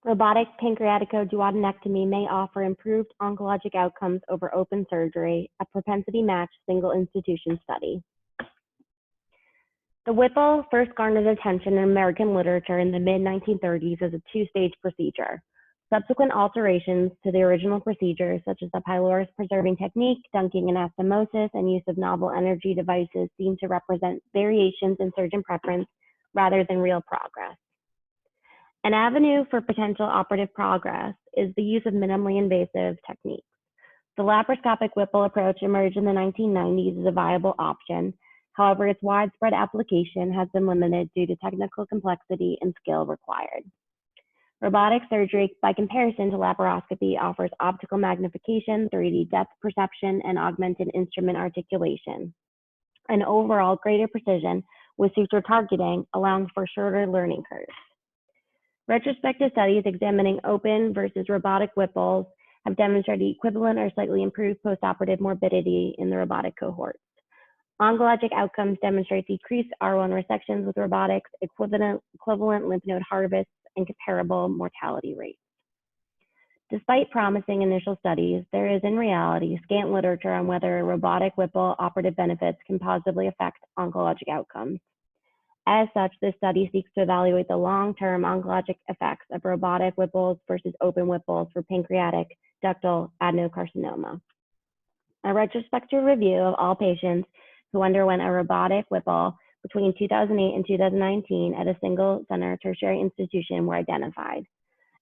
Robotic pancreaticoduodenectomy may offer improved oncologic outcomes over open surgery, a propensity-matched single-institution study. The Whipple first garnered attention in American literature in the mid-1930s as a two-stage procedure. Subsequent alterations to the original procedure, such as the pylorus-preserving technique, dunking anastomosis, and use of novel energy devices seem to represent variations in surgeon preference rather than real progress. An avenue for potential operative progress is the use of minimally invasive techniques. The laparoscopic Whipple approach emerged in the 1990s as a viable option. However, its widespread application has been limited due to technical complexity and skill required. Robotic surgery, by comparison to laparoscopy, offers optical magnification, 3D depth perception, and augmented instrument articulation, and overall greater precision with suture targeting, allowing for shorter learning curves. Retrospective studies examining open versus robotic Whipples have demonstrated equivalent or slightly improved postoperative morbidity in the robotic cohorts. Oncologic outcomes demonstrate decreased R1 resections with robotics, equivalent lymph node harvests, and comparable mortality rates. Despite promising initial studies, there is in reality scant literature on whether a robotic Whipple operative benefits can positively affect oncologic outcomes. As such, this study seeks to evaluate the long-term oncologic effects of robotic Whipples versus open Whipples for pancreatic ductal adenocarcinoma. A retrospective review of all patients who underwent a robotic Whipple between 2008 and 2019 at a single center tertiary institution were identified.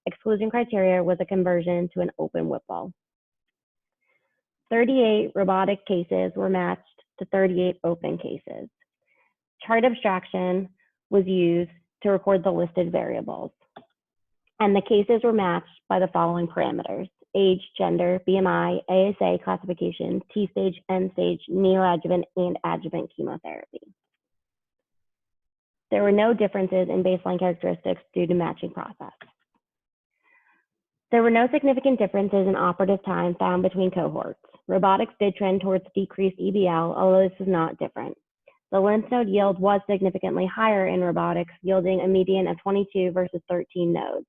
Exclusion criteria was a conversion to an open Whipple. 38 robotic cases were matched to 38 open cases. Chart abstraction was used to record the listed variables. And the cases were matched by the following parameters: age, gender, BMI, ASA classification, T-stage, N-stage, neoadjuvant, and adjuvant chemotherapy. There were no differences in baseline characteristics due to matching process. There were no significant differences in operative time found between cohorts. Robotics did trend towards decreased EBL, although this is not different. The lymph node yield was significantly higher in robotics, yielding a median of 22 versus 13 nodes.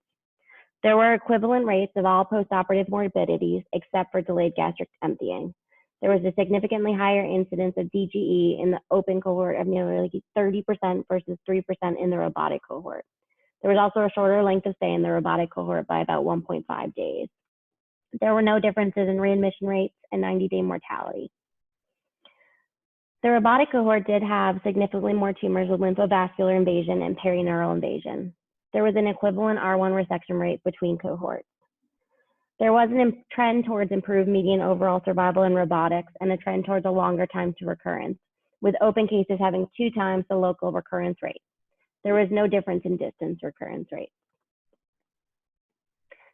There were equivalent rates of all postoperative morbidities except for delayed gastric emptying. There was a significantly higher incidence of DGE in the open cohort of nearly 30% versus 3% in the robotic cohort. There was also a shorter length of stay in the robotic cohort by about 1.5 days. There were no differences in readmission rates and 90-day mortality. The robotic cohort did have significantly more tumors with lymphovascular invasion and perineural invasion. There was an equivalent R1 resection rate between cohorts. There was a trend towards improved median overall survival in robotics and a trend towards a longer time to recurrence, with open cases having 2 times the local recurrence rate. There was no difference in distance recurrence rate.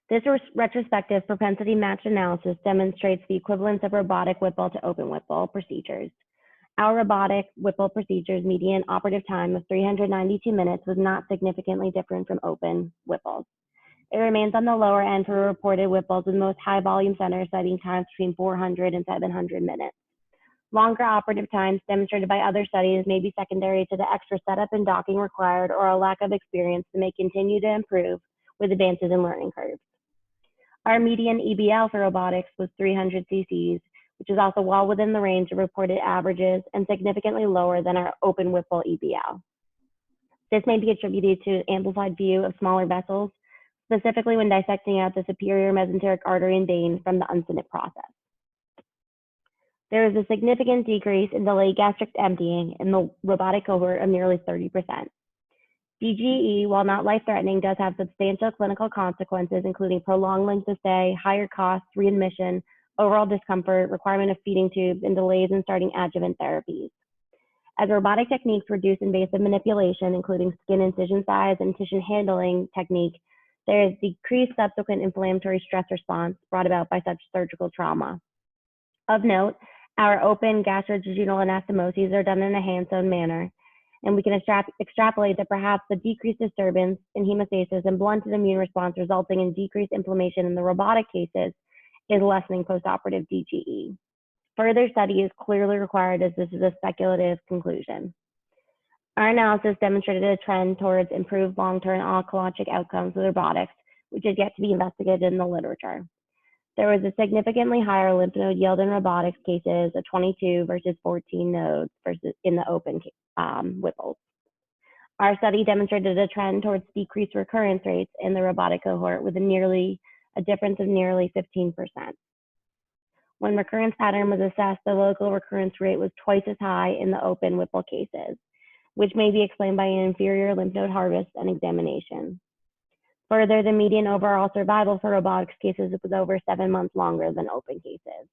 This retrospective propensity matched analysis demonstrates the equivalence of robotic Whipple to open Whipple procedures. Our robotic Whipple procedures median operative time of 392 minutes was not significantly different from open Whipples. It remains on the lower end for reported Whipples, with most high volume centers citing times between 400 and 700 minutes. Longer operative times demonstrated by other studies may be secondary to the extra setup and docking required or a lack of experience that may continue to improve with advances in learning curves. Our median EBL for robotics was 300 cc's, which is also well within the range of reported averages and significantly lower than our open Whipple EBL. This may be attributed to an amplified view of smaller vessels, specifically when dissecting out the superior mesenteric artery and vein from the uncinate process. There is a significant decrease in delayed gastric emptying in the robotic cohort of nearly 30%. DGE, while not life-threatening, does have substantial clinical consequences, including prolonged length of stay, higher costs, readmission, overall discomfort, requirement of feeding tubes, and delays in starting adjuvant therapies. As robotic techniques reduce invasive manipulation, including skin incision size and tissue handling technique, there is decreased subsequent inflammatory stress response brought about by such surgical trauma. Of note, our open gastrojejunal anastomoses are done in a hand-sewn manner, and we can extrapolate that perhaps the decreased disturbance in hemostasis and blunted immune response resulting in decreased inflammation in the robotic cases is lessening postoperative DGE. Further study is clearly required, as this is a speculative conclusion. Our analysis demonstrated a trend towards improved long-term oncologic outcomes with robotics, which is yet to be investigated in the literature. There was a significantly higher lymph node yield in robotics cases of 22 versus 14 nodes versus in the open Whipples. Our study demonstrated a trend towards decreased recurrence rates in the robotic cohort with a difference of nearly 15%. When recurrence pattern was assessed, the local recurrence rate was twice as high in the open Whipple cases, which may be explained by an inferior lymph node harvest and examination. Further, the median overall survival for robotics cases was over 7 months longer than open cases.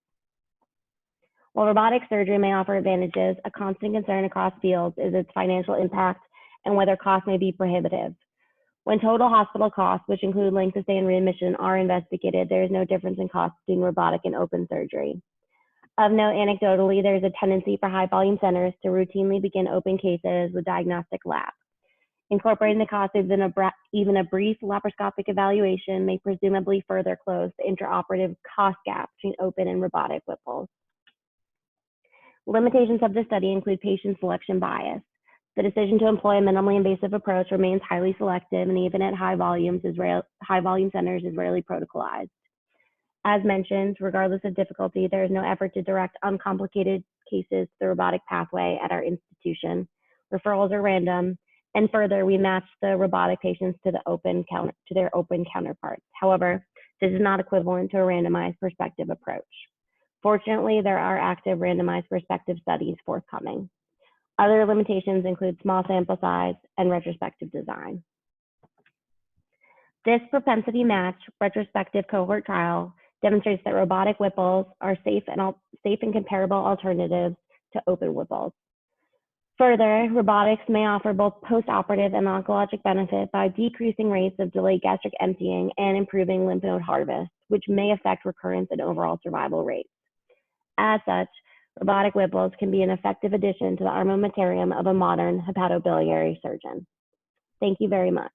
While robotic surgery may offer advantages, a constant concern across fields is its financial impact and whether costs may be prohibitive. When total hospital costs, which include length of stay and readmission, are investigated, there is no difference in cost between robotic and open surgery. Of note, anecdotally, there is a tendency for high volume centers to routinely begin open cases with diagnostic labs. Incorporating the cost of even a brief laparoscopic evaluation may presumably further close the intraoperative cost gap between open and robotic Whipples. Limitations of the study include patient selection bias. The decision to employ a minimally invasive approach remains highly selective, and even at high volume centers is rarely protocolized. As mentioned, regardless of difficulty, there is no effort to direct uncomplicated cases to the robotic pathway at our institution. Referrals are random, and further, we match the robotic patients to their open counterparts. However, this is not equivalent to a randomized prospective approach. Fortunately, there are active randomized prospective studies forthcoming. Other limitations include small sample size and retrospective design. This propensity match retrospective cohort trial demonstrates that robotic Whipples are safe and comparable alternatives to open Whipples. Further, robotics may offer both post-operative and oncologic benefit by decreasing rates of delayed gastric emptying and improving lymph node harvest, which may affect recurrence and overall survival rates. As such, robotic Whipples can be an effective addition to the armamentarium of a modern hepatobiliary surgeon. Thank you very much.